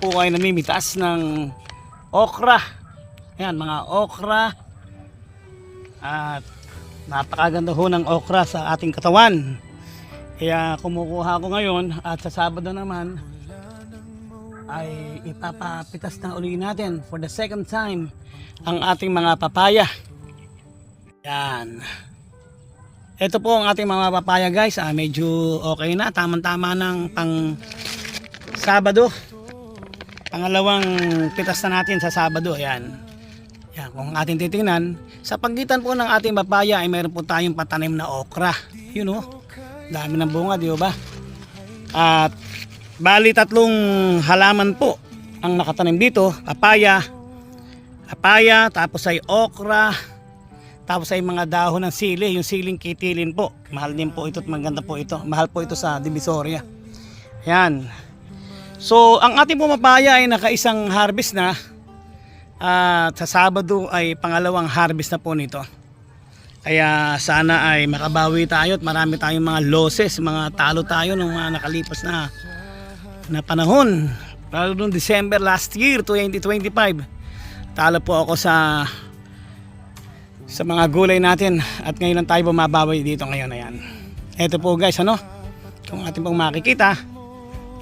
po ay namimitas ng okra. Ayan, mga okra. At napakaganda ho ng okra sa ating katawan. Kaya kumukuha ko ngayon at sa Sabado naman ay ipapapitas na uli natin for the second time ang ating mga papaya. Yan. Ito po ang ating mga papaya guys. Medyo okay na. Tamang-tama ng pang Sabado. Pangalawang pitas na natin sa Sabado. Ayan. Yan. Kung ating titingnan, sa pagitan po ng ating papaya ay mayroon po tayong patanim na okra. Yun o. Dami ng bunga, di ba? At bali 3 halaman po ang nakatanim dito. Papaya, tapos ay okra, tapos ay mga dahon ng sili, yung siling kitilin po. Mahal din po ito at maganda po ito. Mahal po ito sa Divisoria. Yan. So, ang ating po papaya ay nakaisang harvest na. At sa Sabado ay pangalawang harvest na po nito. Kaya sana ay makabawi tayo at marami tayong mga losses, mga talo tayo ng mga nakalipas na panahon. Lalo noong December last year, 2025. Talo po ako sa mga gulay natin at ngayon lang tayo bumabawi dito ngayon. Ayan. Ito po guys, ano? Kung ating pong makikita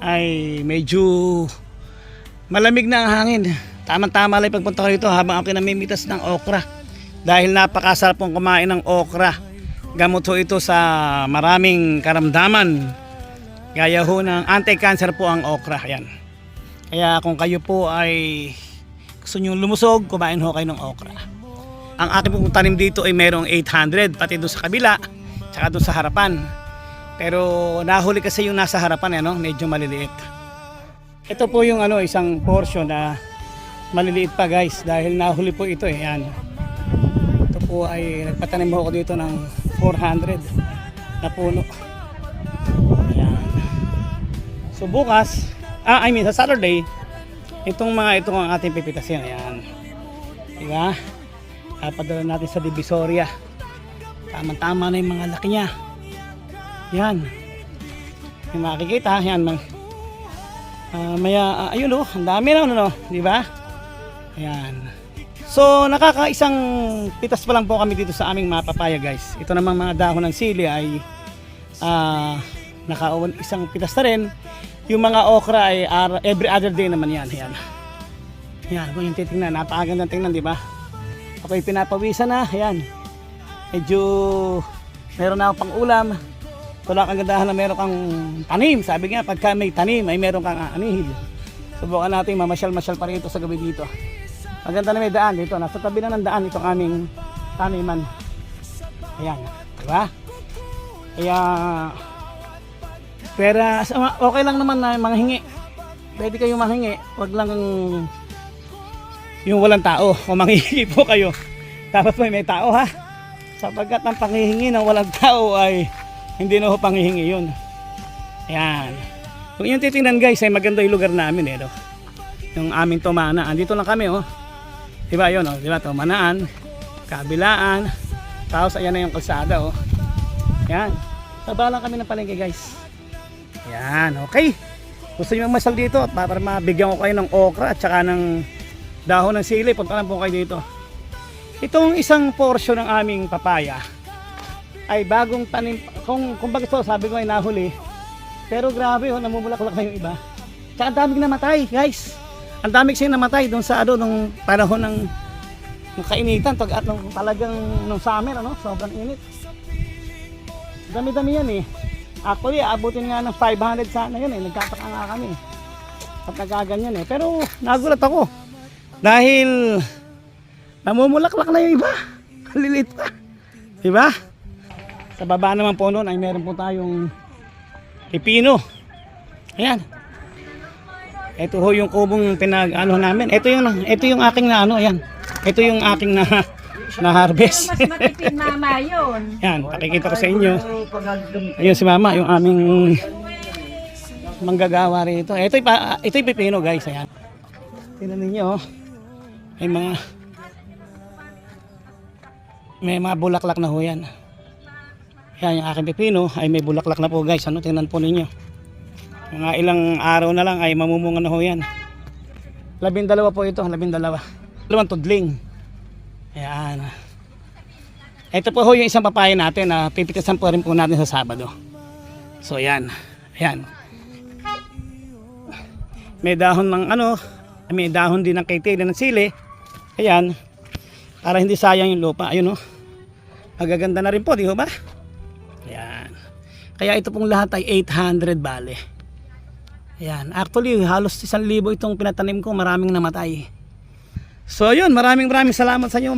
ay medyo malamig na ang hangin. Tama-tama lang pagpunta ko dito habang ako namimitas ng okra. Dahil napakasarap pong kumain ng okra. Gamot ho ito sa maraming karamdaman. Gaya ho ng anti-cancer po ang okra. Ayan. Kaya kung kayo po ay gusto nyo lumusog, kumain ho kayo ng okra. Ang aking pong tanim dito ay merong 800. Pati doon sa kabila, tsaka doon sa harapan. Pero nahuli kasi yung nasa harapan, ano, medyo maliliit. Ito po yung isang portion na maliliit pa guys. Dahil nahuli po ito eh. Ayan. Po ay nagpatanim ako dito ng 400 na puno. Ayan. So bukas, sa Saturday, itong ang ating pipitasin. Ayan. Diba? Padala natin sa Divisoria. Tama-tama na yung mga laki niya. Yan. Yung makikita, yan. Ayun o, ang dami na diba? Ayan. So nakakaisang pitas pa lang po kami dito sa aming mga papaya guys. Ito namang mga dahon ng sili ay isang pitas na rin. Yung mga okra ay every other day naman yan. Yan, kung yung titingnan, napakagandang tingnan, di ba? Ako'y pinapawisan na, yan. Medyo meron na akong pang ulam. Wala kang gandahan na meron kang tanim. Sabi nga, pagka may tanim ay meron kang anihil. Subukan natin mamasyal-masyal pa rin ito sa gabi dito. Maganda na may daan dito. Nasa tabi na ng daan itong aming taniman. Ayan. Diba? Kaya pero okay lang naman na manghingi. Pwede kayong manghingi. Huwag lang yung walang tao. Kung manghihingi po kayo, dapat may tao ha. Sapagkat ang panghihingi ng walang tao ay hindi na ho panghihingi yun. Ayan. Kung yung titingnan guys ay maganda yung lugar namin eh. Yung aming tumana. Andito lang kami oh. Diba yun oh, diba tumanaan, kabilaan, tapos ayan na yung kalsada oh. Yan, taba lang kami ng palengke guys. Yan, okay. Gusto nyo masal dito para mabigyan ko kayo ng okra at saka ng dahon ng sili, punta lang po kayo dito. Itong isang portion ng aming papaya ay bagong tanim, kung baga ito, sabi ko ay nahuli. Pero grabe oh, namumulaklak na yung iba. Tsaka ang daming namatay guys. Ang dami kasi namatay doon sa nung panahon ng kainitan at nung talagang nung summer sobrang init. Dami-dami yan eh. Actually aabutin nga ng 500 sana yun eh. Nagkataka nga kami. At nagaganyan eh. Pero nagulat ako. Dahil namumulaklak na yung iba. Lilit pa. Diba? Sa baba naman po noon ay meron po tayong pipino. Ayan. Ito ho yung kubong namin. Ito yung aking ayan. Ito yung aking na harvest. Mas matipid mama yun. Yan, pakikita ko sa inyo. Ayun si mama, yung aming manggagawa rito. Ito'y pipino guys, ayan. Tingnan niyo oh. May mga bulaklak na ho yan. Yan yung aking pipino ay may bulaklak na po guys. Tingnan po ninyo. Mga ilang araw na lang ay mamumunga na ho yan. 12 po ito, 12. Dalawang tudling. Ayan. Ito po ho yung isang papaya natin na pipitisan po rin po natin sa Sabado. So ayan. Ayan. May dahon ng ano, may dahon din ng kaitili ng sili. Ayan. Para hindi sayang yung lupa. Ayun oh. Magaganda na rin po, di ba? Ayan. Kaya ito pong lahat ay 800 bale. Ayan. Actually, halos 1,000 itong pinatanim ko. Maraming namatay. So yun, maraming salamat sa inyo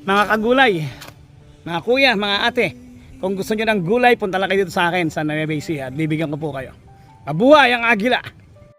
mga kagulay, mga kuya, mga ate. Kung gusto nyo ng gulay, punta lang kayo dito sa akin sa Nueva Ecija at bibigyan ko po kayo. Mabuhay ang agila!